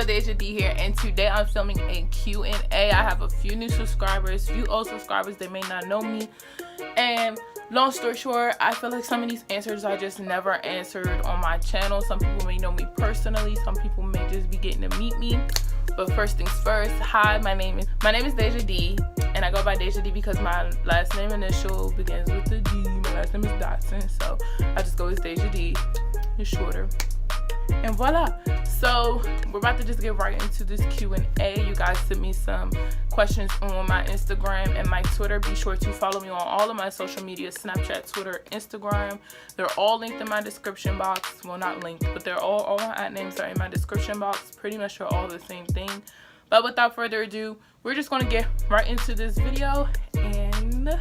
Deja D here, and today I'm filming a Q&A. I have a few new subscribers, few old subscribers that may not know me, and long story short, I feel like some of these answers I just never answered on my channel. Some people may know me personally, some people may just be getting to meet me. But first things first, hi, my name is Deja D, and I go by Deja D because my last name initial begins with a D. My last name is Dotson, so I just go as Deja D. It's shorter. And voila. So we're about to just get right into this Q&A. You guys sent me some questions on my Instagram and my Twitter. Be sure to follow me on all of my social media: Snapchat, Twitter, Instagram. They're all linked in my description box. Well, not linked, but they're all my ad names are in my description box. Pretty much they're all the same thing. But without further ado, we're just going to get right into this video. And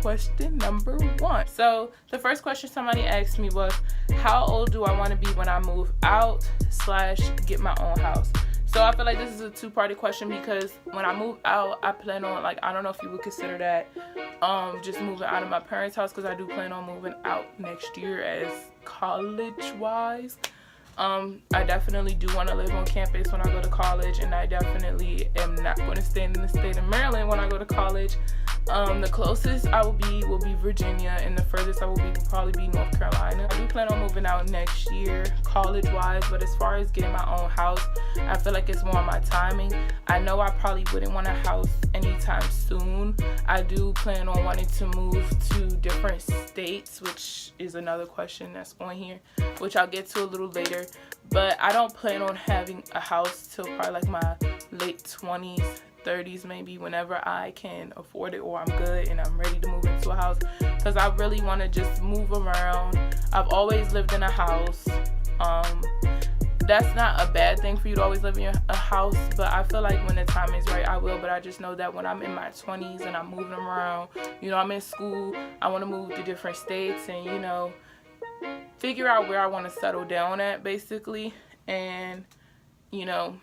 question number 1. So the first question somebody asked me was, how old do I want to be when I move out / get my own house? So I feel like this is a two-party question because when I move out, I plan on, like, I don't know if you would consider that just moving out of my parents' house, because I do plan on moving out next year as college-wise. I definitely do want to live on campus when I go to college, and I definitely am not going to stay in the state of Maryland when I go to college. The closest I will be Virginia, and the furthest I will probably be North Carolina. I do plan on moving out next year, college-wise, but as far as getting my own house, I feel like it's more on my timing. I know I probably wouldn't want a house anytime soon. I do plan on wanting to move to different states, which is another question that's on here, which I'll get to a little later. But I don't plan on having a house till probably like my late 20s, 30s maybe, whenever I can afford it or I'm good and I'm ready to move into a house, because I really want to just move around. I've always lived in a house. That's not a bad thing for you to always live in a house, but I feel like when the time is right, I will. But I just know that when I'm in my 20s and I'm moving around, you know, I'm in school, I want to move to different states and, you know, figure out where I want to settle down at, basically, and, you know,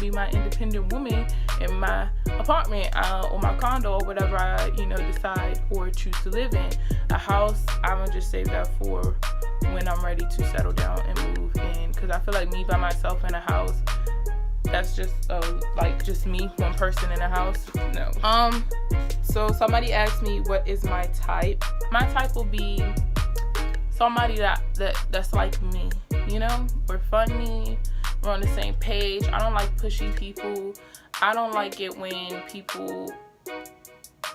be my independent woman in my apartment or my condo or whatever I, you know, decide or choose to live in. A house, I'm gonna just save that for when I'm ready to settle down and move in, because I feel like me by myself in a house, that's just like just me, one person in a house. No. So somebody asked me what is my type. My type will be somebody that's like me, you know. We're funny, we're on the same page. I don't like pushy people. I don't like it when people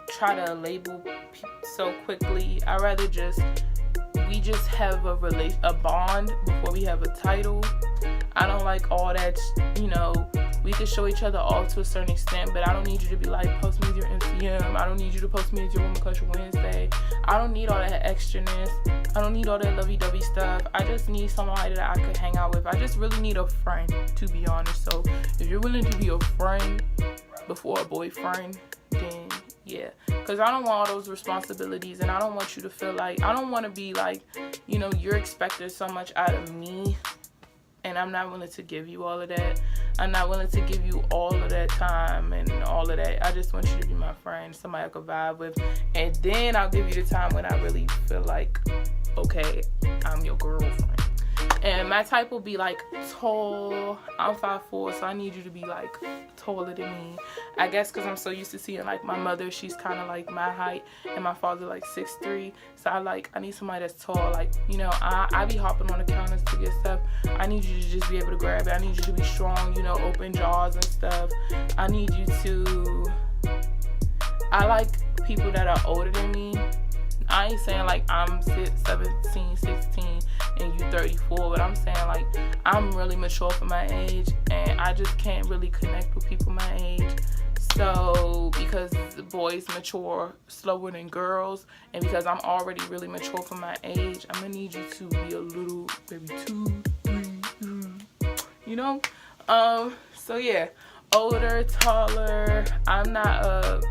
try to label people so quickly. I rather we just have a bond before we have a title. I don't like all that, you know. We can show each other all to a certain extent, but I don't need you to be like, post me as your MCM. I don't need you to post me as your Woman Crush Wednesday. I don't need all that extraness. I don't need all that lovey-dovey stuff. I just need somebody that I could hang out with. I just really need a friend, to be honest. So if you're willing to be a friend before a boyfriend, then yeah. Because I don't want all those responsibilities, and I don't want you to feel like, I don't want to be like, you know, you're expecting so much out of me, and I'm not willing to give you all of that. I'm not willing to give you all of that time and all of that. I just want you to be my friend, somebody I could vibe with. And then I'll give you the time when I really feel like, okay, I'm your girlfriend. And my type will be like tall. I'm 5'4", so I need you to be like taller than me. I guess because I'm so used to seeing like my mother, she's kind of like my height, and my father like 6'3". So I need somebody that's tall. Like, you know, I be hopping on the counters to get stuff. I need you to just be able to grab it. I need you to be strong, you know, open jaws and stuff. I need you to, I like people that are older than me. I ain't saying like I'm 17, 16 and you 34, but I'm saying like I'm really mature for my age, and I just can't really connect with people my age. So because boys mature slower than girls, and because I'm already really mature for my age, I'm gonna need you to be a little, maybe 2, 3, you know. So yeah, older, taller. I'm not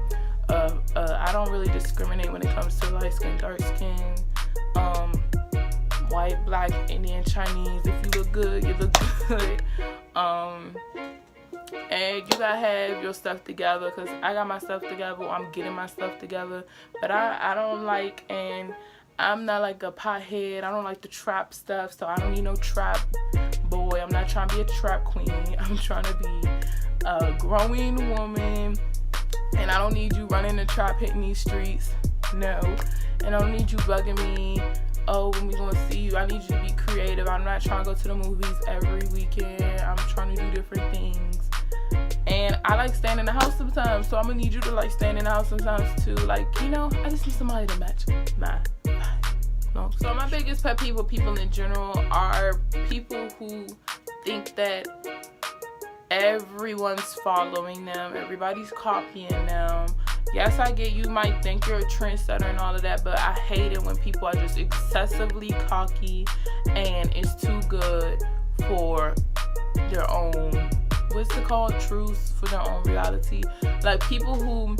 I don't really discriminate when it comes to light skin, dark skin, white, black, Indian, Chinese. If you look good, you look good. And you gotta have your stuff together, because I got my stuff together. I'm getting my stuff together, but I don't like, and I'm not like a pothead. I don't like the trap stuff, so I don't need no trap boy. I'm not trying to be a trap queen. I'm trying to be a growing woman, and I don't need you running the trap, hitting these streets. No. And I don't need you bugging me. Oh, when we gonna see you? I need you to be creative. I'm not trying to go to the movies every weekend. I'm trying to do different things. And I like staying in the house sometimes, so I'm gonna need you to like staying in the house sometimes too. Like, you know, I just need somebody to match my vibe. No. So my biggest pet peeve with people in general are people who think that everyone's following them, everybody's copying them. Yes, I get you might think you're a trendsetter and all of that, but I hate it when people are just excessively cocky and it's too good for their own, what's it called, truth, for their own reality. Like people who,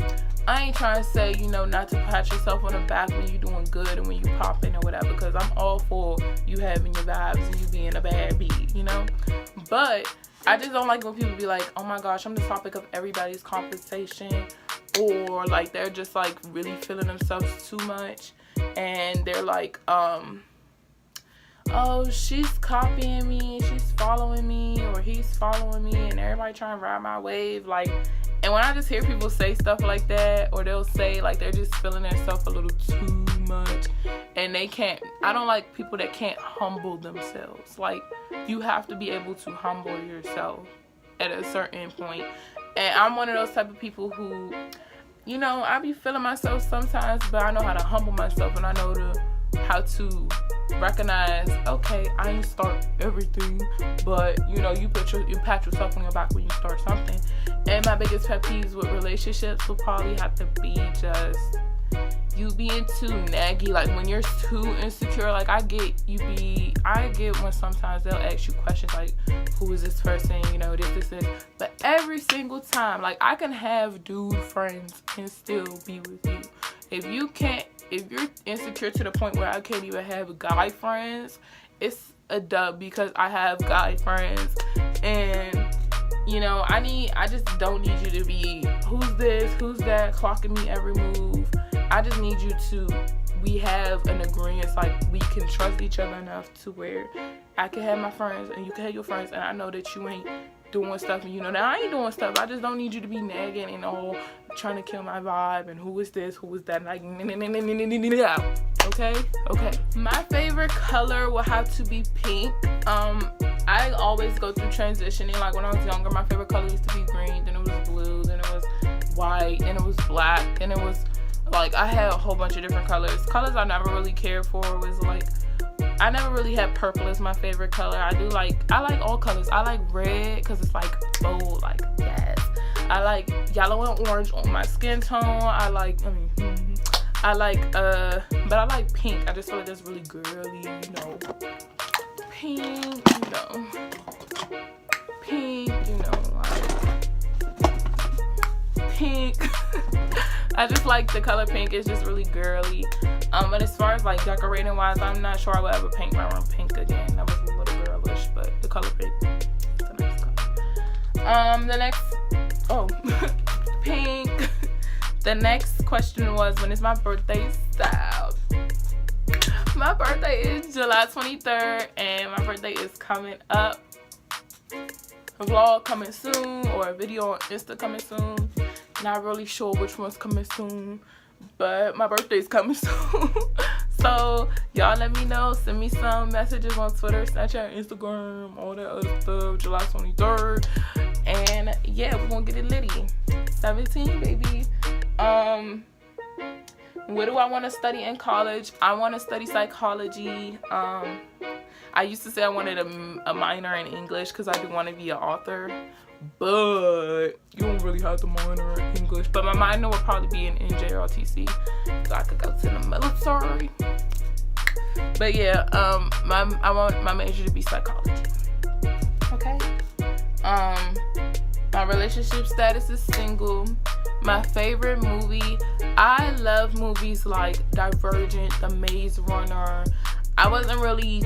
I ain't trying to say, you know, not to pat yourself on the back when you're doing good and when you popping or whatever, because I'm all for you having your vibes and you being a bad bee, you know, but I just don't like when people be like, oh my gosh, I'm the topic of everybody's conversation, or like they're just like really feeling themselves too much and they're like, oh, she's copying me, she's following me, or he's following me, and everybody trying to ride my wave. Like, and when I just hear people say stuff like that, or they'll say like they're just feeling themselves a little too much and they can't, I don't like people that can't humble themselves. Like, you have to be able to humble yourself at a certain point. And I'm one of those type of people who, you know, I be feeling myself sometimes, but I know how to humble myself, and I know how to recognize, okay, I ain't start everything, but you know, you pat yourself on your back when you start something. And my biggest pet peeves with relationships will probably have to be just you being too naggy. Like when you're too insecure, like I get when sometimes they'll ask you questions like, who is this person, you know, this, but every single time, like I can have dude friends and still be with you. If you're insecure to the point where I can't even have guy friends, it's a dub, because I have guy friends. And you know, I just don't need you to be who's this, who's that, clocking me every move. I just need you to, we have an agreement, like we can trust each other enough to where I can have my friends and you can have your friends, and I know that you ain't doing stuff and you know that I ain't doing stuff. I just don't need you to be nagging and all trying to kill my vibe and who is this, who is that, like okay. My favorite color will have to be pink. I always go through transitioning. Like when I was younger, my favorite color used to be green, then it was blue, then it was white, then it was black, then it was like, I had a whole bunch of different colors. Colors I never really cared for was like, I never really had purple as my favorite color. I like all colors. I like red because it's like bold, like yes. I like yellow and orange on my skin tone. but I like pink. I just feel like that's really girly, you know. Pink, you know. Like pink. I just like the color pink. It's just really girly. But as far as like decorating wise, I'm not sure I will ever paint my room pink again. That was a little girlish, but the color pink is a nice color. Pink. The next question was, when is my birthday style? My birthday is July 23rd, and my birthday is coming up. A vlog coming soon, or a video on Insta coming soon. Not really sure which one's coming soon, but my birthday's coming soon. So y'all let me know. Send me some messages on Twitter, Snapchat, Instagram, all that other stuff. July 23rd. And yeah, we're gonna get it litty. 17, baby. What do I want to study in college? I want to study psychology. I used to say I wanted a minor in English because I do want to be an author. But you don't really have to minor in English. But my minor would probably be in NJROTC, so I could go to the military. But yeah, I want my major to be psychology. Okay. My relationship status is single. My favorite movie, I love movies like Divergent, The Maze Runner. I didn't really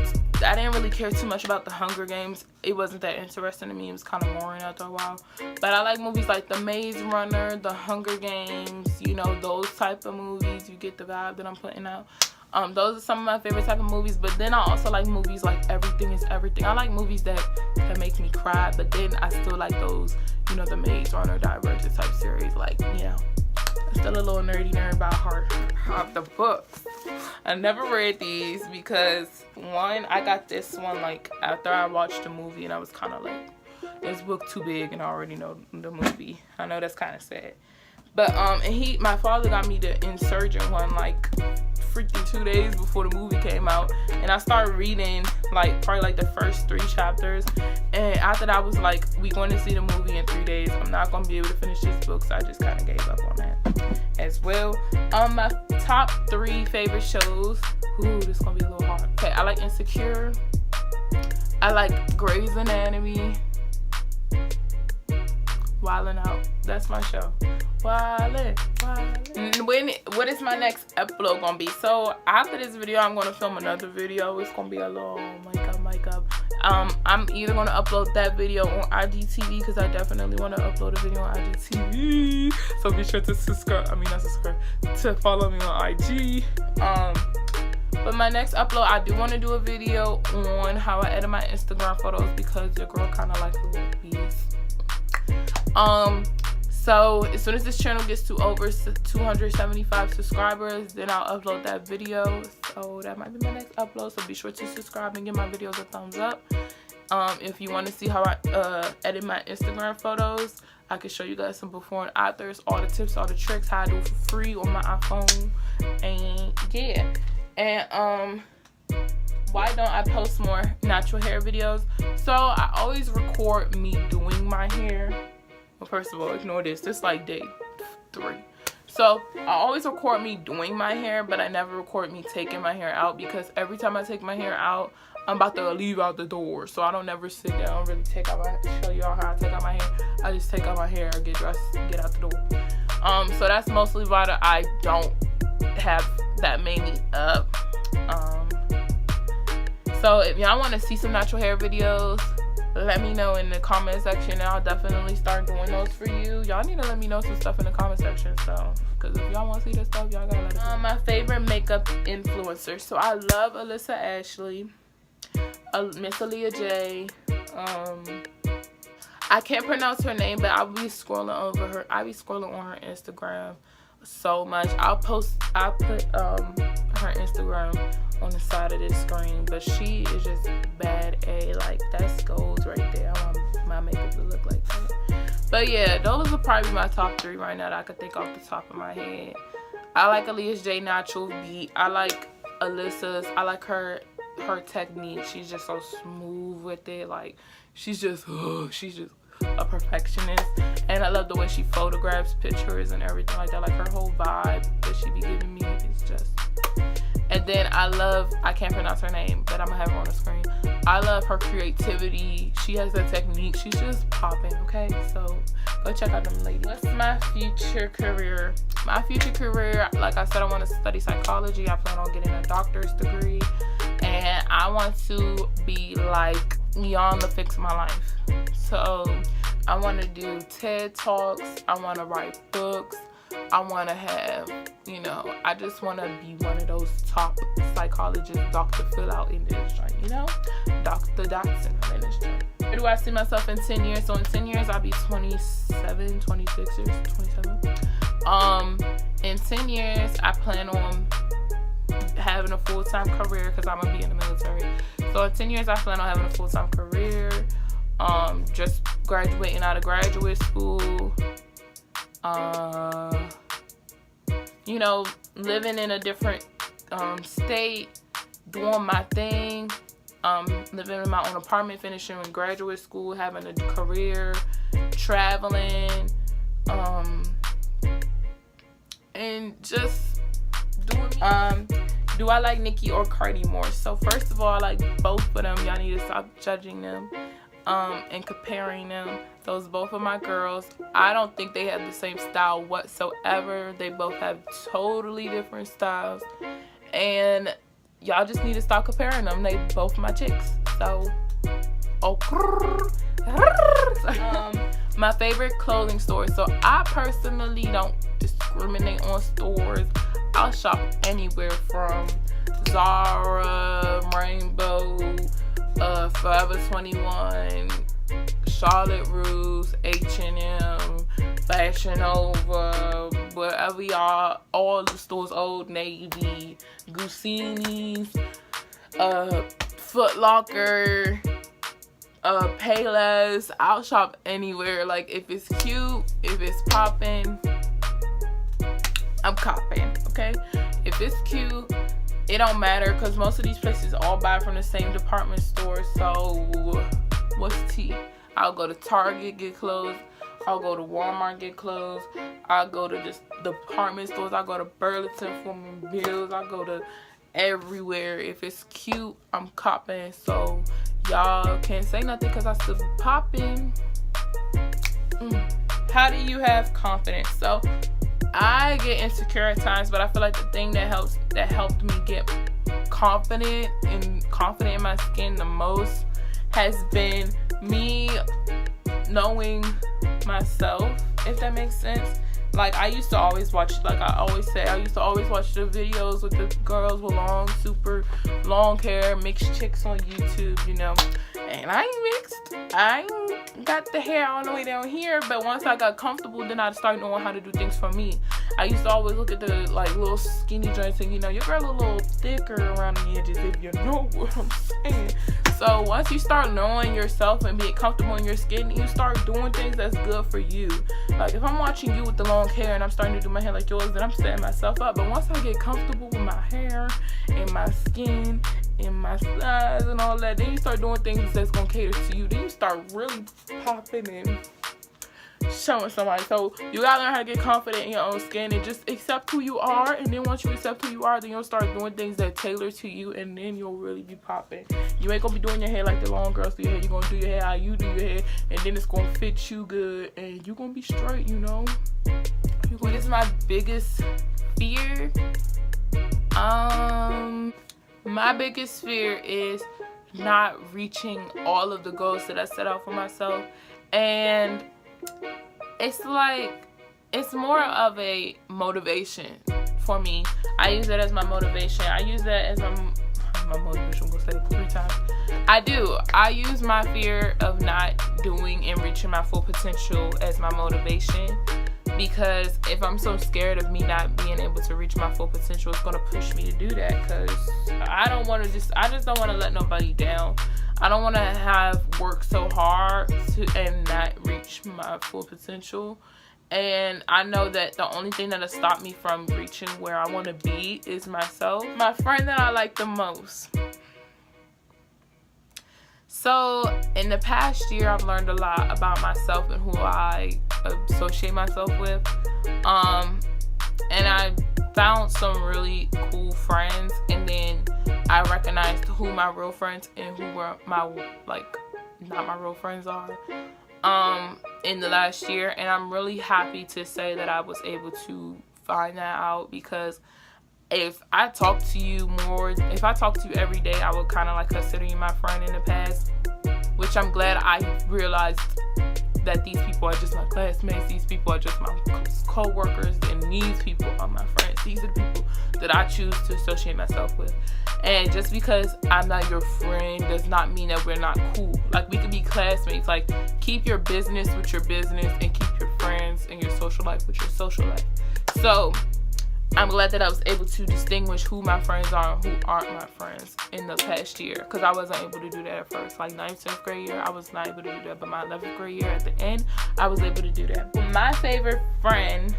care too much about The Hunger Games. It wasn't that interesting to me. It was kind of boring after a while. But I like movies like The Maze Runner, The Hunger Games, you know, those type of movies. You get the vibe that I'm putting out. Those are some of my favorite type of movies. But then I also like movies like Everything is Everything. I like movies that can make me cry, but then I still like those, you know, the Maze Runner, Divergent type series. Like, you know, I'm still a little nerdy nerd by heart of the books. I never read these because, one, I got this one like after I watched the movie, and I was kind of like, this book too big and I already know the movie. I know that's kind of sad. But my father got me the Insurgent one like freaking 2 days before the movie came out, and I started reading like probably like the first 3 chapters, and after that I was like, we going to see the movie in 3 days. I'm not going to be able to finish this book, so I just kind of gave up on that as well. My top 3 favorite shows. Ooh, this is going to be a little hard. Okay, I like Insecure. I like Grey's Anatomy. Wildin' Out. That's my show. Wildin'. What is my next upload gonna be? So after this video, I'm gonna film another video. It's gonna be a little makeup. I'm either gonna upload that video on IGTV because I definitely want to upload a video on IGTV. So be sure to subscribe. Not subscribe, to follow me on IG. But my next upload, I do want to do a video on how I edit my Instagram photos because your girl kind of like a little beast. So as soon as this channel gets to over 275 subscribers, then I'll upload that video. So that might be my next upload. So be sure to subscribe and give my videos a thumbs up. If you want to see how I edit my Instagram photos, I can show you guys some before and afters, all the tips, all the tricks, how I do it for free on my iPhone. And yeah. And why don't I post more natural hair videos? So I always record me doing my hair. Well, first of all, ignore this. This is like day 3. So I always record me doing my hair, but I never record me taking my hair out because every time I take my hair out, I'm about to leave out the door. So I don't never sit down, really take out show y'all how I take out my hair. I just take out my hair, get dressed, get out the door. So that's mostly why I don't have that many up. So if y'all want to see some natural hair videos, let me know in the comment section, and I'll definitely start doing those for you. Y'all need to let me know some stuff in the comment section, so because if y'all want to see this stuff, y'all gotta let it know. My favorite makeup influencer, so I love Alyssa Ashley, Miss Aaliyah J. I can't pronounce her name, but I'll be scrolling over her. I be scrolling on her Instagram so much. I'll put her Instagram on the side of this screen, but she is just bad A. Like, that's goals right there. I want my makeup to look like that. But yeah, those are probably my top 3 right now that I could think off the top of my head. I like Aaliyah's J Natural Beat. I like Alyssa's. I like her technique. She's just so smooth with it. Like, she's just a perfectionist, and I love the way she photographs pictures and everything like that. Like, her whole vibe that she be giving me is just. And then I can't pronounce her name, but I'm gonna have her on the screen. I love her creativity. She has a technique. She's just popping, okay? So go check out them ladies. What's my future career? My future career, like I said, I want to study psychology. I plan on getting a doctor's degree, and I want to be like Neon to fix my life. So I want to do TED Talks. I want to write books. I want to have, I just want to be one of those top psychologists Dr. Phil out in this joint, Dr. Dotson in this joint. Where do I see myself in 10 years? So in 10 years, I'll be 27, 26 years, 27. In 10 years, I plan on having a full-time career because I'm going to be in the military. So in 10 years, I plan on having a full-time career, just graduating out of graduate school, living in a different state, doing my thing, living in my own apartment, finishing graduate school, having a career, traveling, and just doing me. Do I like Nikki or Cardi more? So first of all, I like both of them. Y'all need to stop judging them and comparing them. Those both are my girls. I don't think they have the same style whatsoever. They both have totally different styles, and y'all just need to stop comparing them. They both my chicks. So my favorite clothing store. So I personally don't discriminate on stores. I'll shop anywhere from Zara, Rainbow, Forever 21, Charlotte Russe, H&M, Fashion Nova, wherever y'all, all the stores, Old Navy, Gucci's, Foot Locker, Payless. I'll shop anywhere. Like, if it's cute, if it's popping, I'm copping, okay? If it's cute, it don't matter, because most of these places all buy from the same department store. So what's tea? I'll go to Target, get clothes. I'll go to Walmart, get clothes. I'll go to just department stores. I'll go to Burlington for my bills. I'll go to everywhere. If it's cute, I'm copping. So y'all can't say nothing, because I still be popping. How do you have confidence? So I get insecure at times, but I feel like the thing that helped me get confident in my skin the most has been me knowing myself, if that makes sense. Like, I used to always watch, like I always say, I used to always watch the videos with the girls with super long hair, mixed chicks on YouTube, you know. And I ain't mixed. I ain't got the hair all the way down here. But once I got comfortable, then I started knowing how to do things for me. I used to always look at the, like, little skinny joints and, you know, your girl a little thicker around the edges, if you know what I'm saying. So once you start knowing yourself and being comfortable in your skin, you start doing things that's good for you. Like, if I'm watching you with the long hair and I'm starting to do my hair like yours, then I'm setting myself up. But once I get comfortable with my hair and my skin and my size and all that, then you start doing things that's gonna cater to you. Then you start really popping and showing somebody. So you gotta learn how to get confident in your own skin and just accept who you are. And then once you accept who you are, then you'll start doing things that tailor to you, and then you'll really be popping. You ain't gonna be doing your hair like the long girls do your hair. You're gonna do your hair how you do your hair, and then it's gonna fit you good, and you're gonna be straight, you know. What is my biggest fear? My biggest fear is not reaching all of the goals that I set out for myself. And it's like, it's more of a motivation for me. I use that as my motivation. I use that as my motivation. I'm gonna say it 3 times. I use my fear of not doing and reaching my full potential as my motivation. Because if I'm so scared of me not being able to reach my full potential, it's gonna push me to do that. Because I just don't want to let nobody down. I don't want to have work so hard and not reach my full potential. And I know that the only thing that'll stop me from reaching where I want to be is myself. My friend that I like the most. So in the past year, I've learned a lot about myself and who I associate myself with. And I found some really cool friends, and then I recognized who my real friends and who were my, like, not my real friends are in the last year. And I'm really happy to say that I was able to find that out, because if I talk to you every day, I would kind of like consider you my friend in the past, which I'm glad I realized that these people are just my classmates, these people are just my co-workers, and these people are my friends. These are the people that I choose to associate myself with. And just because I'm not your friend does not mean that we're not cool. Like, we could be classmates. Like, keep your business with your business and keep your friends and your social life with your social life. So I'm glad that I was able to distinguish who my friends are and who aren't my friends in the past year, because I wasn't able to do that at first. Like 9th, 10th grade year, I was not able to do that, but my 11th grade year at the end, I was able to do that. My favorite friend,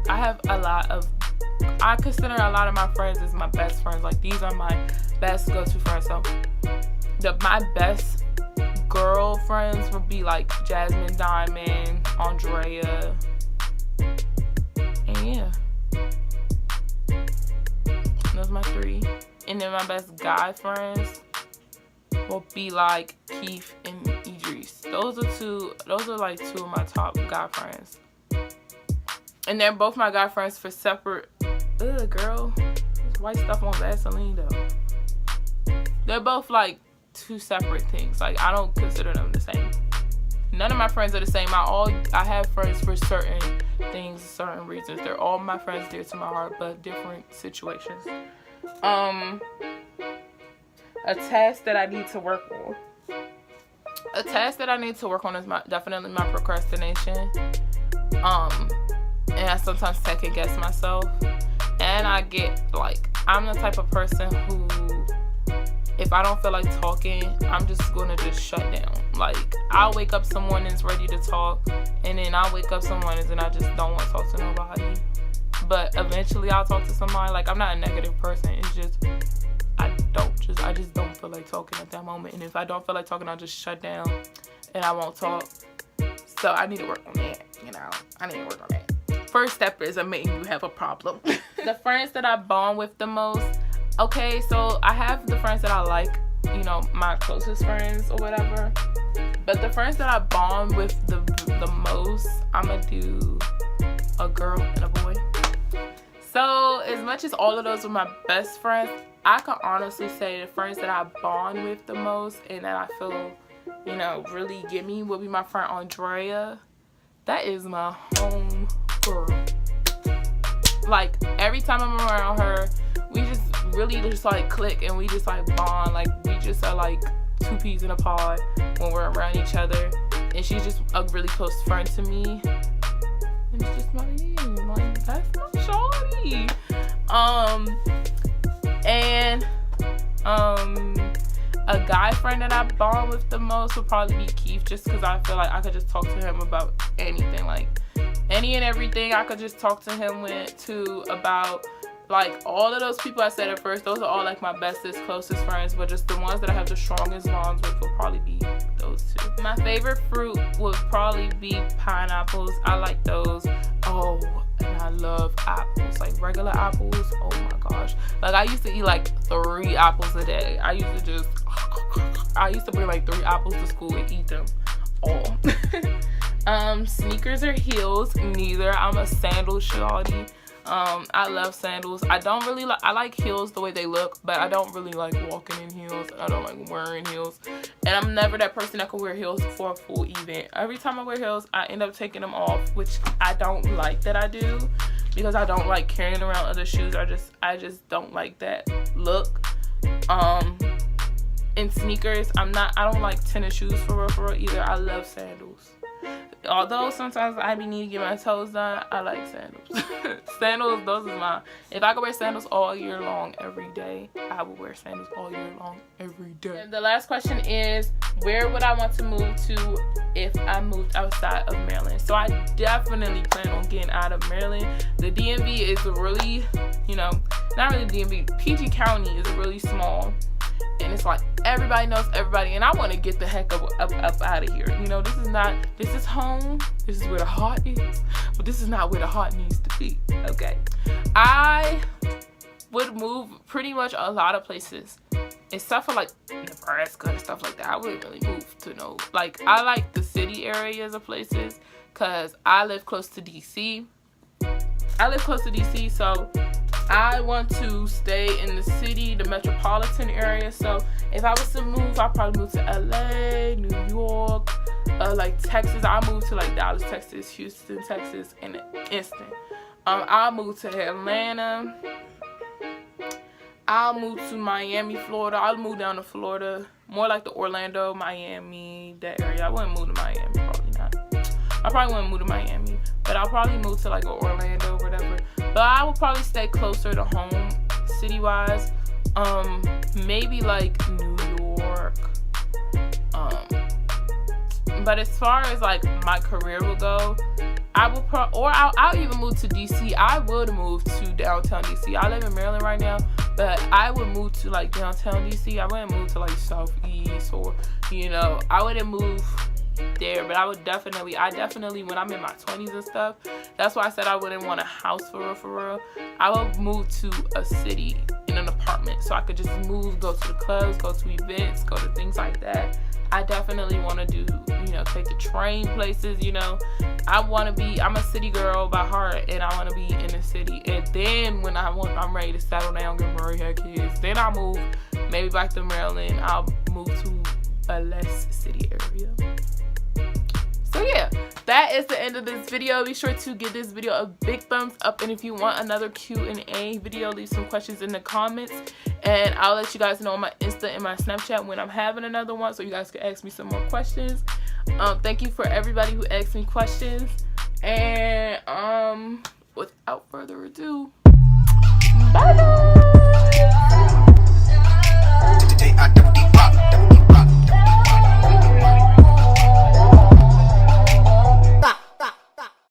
I consider a lot of my friends as my best friends. Like, these are my best go-to friends. So my best girlfriends would be like Jasmine, Diamond, Andrea, and yeah, those are my 3. And then my best guy friends will be like Keith and Idris. Those are like 2 of my top guy friends. And they're both my guy friends for separate. Ugh, girl, this white stuff on Vaseline though. They're both like 2 separate things. Like, I don't consider them the same. none of my friends are the same. I have friends for certain things, certain reasons. They're all my friends dear to my heart, but different situations. A task that I need to work on. A task that I need to work on is definitely my procrastination. And I sometimes second guess myself. And I'm the type of person who, if I don't feel like talking, I'm just gonna just shut down. Like, I'll wake up some mornings ready to talk, and then I'll wake up some mornings and I just don't want to talk to nobody. But eventually I'll talk to somebody. Like, I'm not a negative person. It's just I just don't feel like talking at that moment. And if I don't feel like talking, I'll just shut down and I won't talk. So I need to work on that. I need to work on that. First step is admitting you have a problem. The friends that I bond with the most. Okay, so I have the friends that I like, my closest friends or whatever. But the friends that I bond with the most, I'm going to do a girl and a boy. So as much as all of those are my best friends, I can honestly say the friends that I bond with the most and that I feel, really get me would be my friend Andrea. That is my home girl. Like, every time I'm around her, we just really just like click and we just like bond. Like, we just are like two peas in a pod when we're around each other. And she's just a really close friend to me. And it's just my name. Like, that's my shorty. A guy friend that I bond with the most would probably be Keith, just because I feel like I could just talk to him about anything. Like, any and everything I could just talk to him about. Like, all of those people I said at first, those are all like my bestest, closest friends, but just the ones that I have the strongest bonds with will probably be those two. My favorite fruit would probably be pineapples. I like those. Oh, and I love apples, like regular apples. Oh my gosh. Like, I used to eat like 3 apples a day. I used to bring like 3 apples to school and eat them all. Sneakers or heels? Neither. I'm a sandal shawty. I love sandals. I like heels the way they look, but I don't really like walking in heels. I don't like wearing heels. And I'm never that person that can wear heels for a full event. Every time I wear heels, I end up taking them off, which I don't like that I do, because I don't like carrying around other shoes. I just don't like that look. In sneakers, I don't like tennis shoes for real either. I love sandals. Although sometimes I need to get my toes done, I like sandals. Sandals, those is mine. If I could wear sandals all year long, every day, I would wear sandals all year long, every day. And the last question is, where would I want to move to if I moved outside of Maryland? So I definitely plan on getting out of Maryland. The DMV is really, not really DMV, PG County is really small. And it's like everybody knows everybody, and I want to get the heck up out of here. This is home. This is where the heart is, but this is not where the heart needs to be. Okay, I would move pretty much a lot of places, except for like Nebraska and stuff like that. I wouldn't really move to I like the city areas of places because I live close to DC. So I want to stay in the city, the metropolitan area. So if I was to move, I'd probably move to LA, New York, like Texas. I'll move to like Dallas, Texas, Houston, Texas in an instant. I'll move to Atlanta. I'll move to Miami, Florida. I'll move down to Florida, more like the Orlando, Miami, that area. I wouldn't move to Miami, probably not. I probably wouldn't move to Miami, but I'll probably move to like Orlando or whatever. But I will probably stay closer to home, city-wise. Maybe like New York. But as far as like my career will go, I will I'll even move to DC. I would move to downtown DC. I live in Maryland right now, but I would move to like downtown DC. I wouldn't move to like Southeast or I wouldn't move there, but I definitely when I'm in my 20s and stuff, that's why I said I wouldn't want a house for real. I would move to a city in an apartment so I could just move, go to the clubs, go to events, go to things like that. I definitely want to do, take the train places, I'm a city girl by heart, and I want to be in the city. And then when I'm ready to settle down, get married, have kids, then I'll move maybe back to Maryland. I'll move to a less city area. that is the end of this video. Be sure to give this video a big thumbs up, and if you want another Q&A video, leave some questions in the comments, and I'll let you guys know on my Insta and my Snapchat when I'm having another one, so you guys can ask me some more questions. Thank you for everybody who asked me questions, and without further ado,